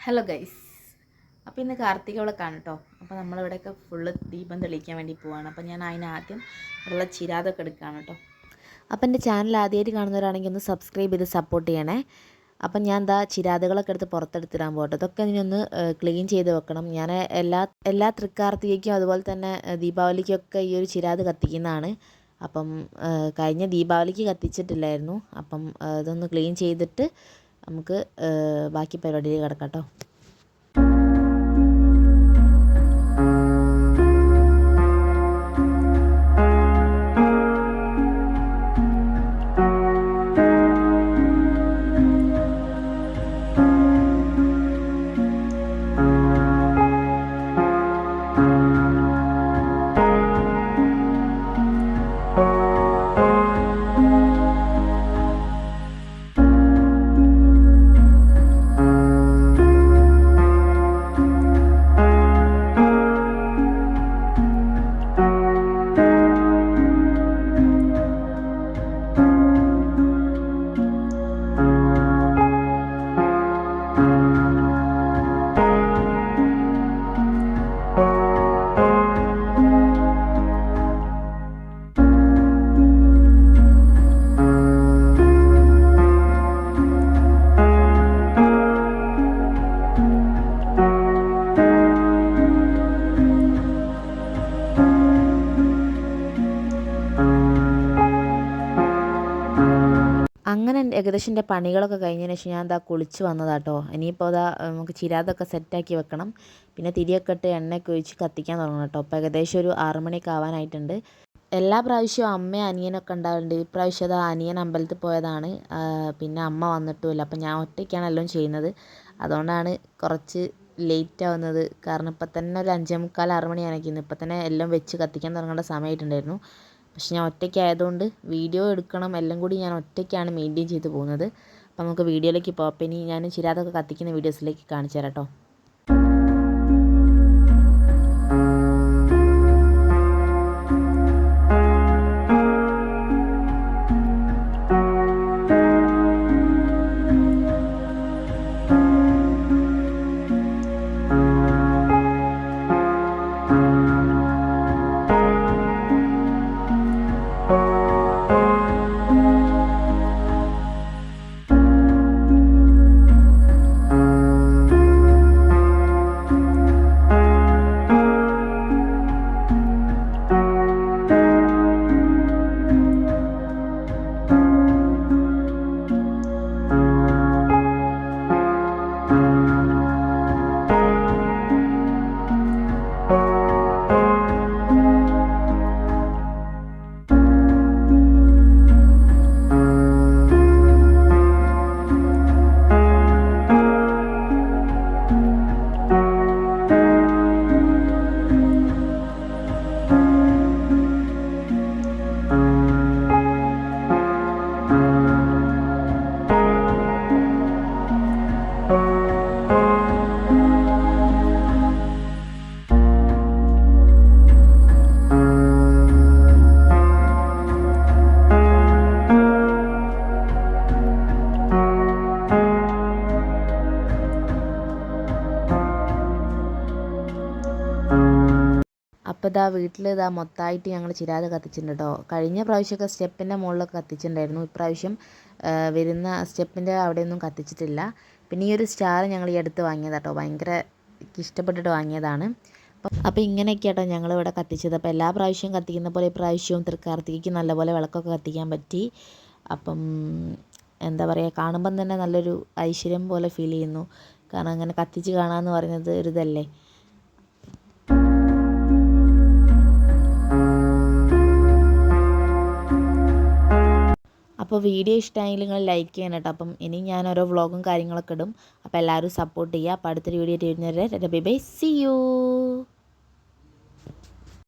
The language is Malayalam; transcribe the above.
ഹലോ ഗൈസ്, അപ്പോൾ ഇന്ന് കാർത്തിക വിളക്കാണ് കേട്ടോ. അപ്പോൾ നമ്മളിവിടെയൊക്കെ ഫുള്ള് ദീപം തെളിയിക്കാൻ വേണ്ടി പോവാണ്. അപ്പോൾ ഞാൻ അതിനാദ്യം ഉള്ള ചിരാതൊക്കെ എടുക്കുകയാണ് കേട്ടോ. അപ്പോൾ എൻ്റെ ചാനൽ ആദ്യമായിട്ട് കാണുന്നവരാണെങ്കിൽ ഒന്ന് സബ്സ്ക്രൈബ് ചെയ്ത് സപ്പോർട്ട് ചെയ്യണേ. അപ്പം ഞാൻ എന്താ ചിരാതുകളൊക്കെ എടുത്ത് പുറത്തെടുത്തിടാൻ പോകട്ടെ. ഇതൊക്കെ ഇതിനൊന്ന് ക്ലീൻ ചെയ്ത് വെക്കണം. ഞാൻ എല്ലാ തൃക്കാർത്തികയ്ക്കും അതുപോലെ തന്നെ ദീപാവലിക്കൊക്കെ ഈ ഒരു ചിരാത് കത്തിക്കുന്നതാണ്. അപ്പം കഴിഞ്ഞ ദീപാവലിക്ക് കത്തിച്ചിട്ടില്ലായിരുന്നു. അപ്പം ഇതൊന്ന് ക്ലീൻ ചെയ്തിട്ട് നമുക്ക് ബാക്കി പരിപാടിയിൽ കിടക്കാം കേട്ടോ. അങ്ങനെ ഏകദേശം എൻ്റെ പണികളൊക്കെ കഴിഞ്ഞതിന് ശേഷം ഞാൻ കുളിച്ച് വന്നതാട്ടോ. ഇനിയിപ്പോൾ നമുക്ക് ചിരാതൊക്കെ സെറ്റാക്കി വെക്കണം. പിന്നെ തിരിയൊക്കെ ഇട്ട് എണ്ണയൊക്കെ ഒഴിച്ച് കത്തിക്കാൻ തുടങ്ങണം കേട്ടോ. അപ്പോൾ ഏകദേശം ഒരു 6 മണിയൊക്കെ ആവാനായിട്ടുണ്ട്. എല്ലാ പ്രാവശ്യവും അമ്മയും അനിയനൊക്കെ ഉണ്ടാവാറുണ്ട്. ഇപ്രാവശ്യം അനിയൻ അമ്പലത്തിൽ പോയതാണ്. പിന്നെ അമ്മ വന്നിട്ടുമില്ല. അപ്പം ഞാൻ ഒറ്റയ്ക്കാണ് എല്ലാം ചെയ്യുന്നത്. അതുകൊണ്ടാണ് കുറച്ച് ലേറ്റ് ആവുന്നത്. കാരണം ഇപ്പം തന്നെ ഒരു 5:45 6 മണി ആയിരിക്കുന്നു. ഇപ്പം തന്നെ എല്ലാം വെച്ച് കത്തിക്കാൻ തുടങ്ങേണ്ട സമയമായിട്ടുണ്ടായിരുന്നു. പക്ഷെ ഞാൻ ഒറ്റയ്ക്കായതുകൊണ്ട് വീഡിയോ എടുക്കണം എല്ലാം കൂടി ഞാൻ ഒറ്റയ്ക്കാണ് മെയിൻറ്റെയിൻ ചെയ്ത് പോകുന്നത്. അപ്പോൾ നമുക്ക് വീഡിയോയിലേക്ക് പോകാം. അപ്പോൾ ഇനി ഞാൻ ചിരാതൊക്കെ കത്തിക്കുന്ന വീഡിയോസിലേക്ക് കാണിച്ചു തരാം കേട്ടോ. അപ്പോൾ വീട്ടിൽ മൊത്തമായിട്ട് ഞങ്ങൾ ചിരാത് കത്തിച്ചിട്ടുണ്ട് കേട്ടോ. കഴിഞ്ഞ പ്രാവശ്യമൊക്കെ സ്റ്റെപ്പിൻ്റെ മുകളിലൊക്കെ കത്തിച്ചിട്ടുണ്ടായിരുന്നു. ഇപ്രാവശ്യം വരുന്ന സ്റ്റെപ്പിൻ്റെ അവിടെയൊന്നും കത്തിച്ചിട്ടില്ല. പിന്നെ ഈ ഒരു സ്റ്റാർ ഞങ്ങൾ ഈ അടുത്ത് വാങ്ങിയതാണ് കേട്ടോ. ഭയങ്കര ഇഷ്ടപ്പെട്ടിട്ട് വാങ്ങിയതാണ്. അപ്പോൾ ഇങ്ങനെയൊക്കെ കേട്ടോ ഞങ്ങളിവിടെ കത്തിച്ചത്. അപ്പോൾ എല്ലാ പ്രാവശ്യവും കത്തിക്കുന്ന പോലെ ഇപ്രാവശ്യവും തൃക്കാർത്തികയ്ക്ക് നല്ലപോലെ വിളക്കൊക്കെ കത്തിക്കാൻ പറ്റി. അപ്പം എന്താ പറയുക, കാണുമ്പം തന്നെ നല്ലൊരു ഐശ്വര്യം പോലെ ഫീൽ ചെയ്യുന്നു. കാരണം അങ്ങനെ കത്തിച്ച് കാണാമെന്ന് പറയുന്നത് ഒരു ഇതല്ലേ. അപ്പോൾ വീഡിയോ ഇഷ്ടമായെങ്കിൽ നിങ്ങൾ ലൈക്ക് ചെയ്യണം കേട്ടോ. അപ്പം ഇനി ഞാൻ ഓരോ വ്ളോഗും കാര്യങ്ങളൊക്കെ ഇടും. അപ്പോൾ എല്ലാവരും സപ്പോർട്ട് ചെയ്യുക. അപ്പോൾ അടുത്തൊരു വീഡിയോ വരുന്നവരെ ബൈ ബൈ, സീ യു.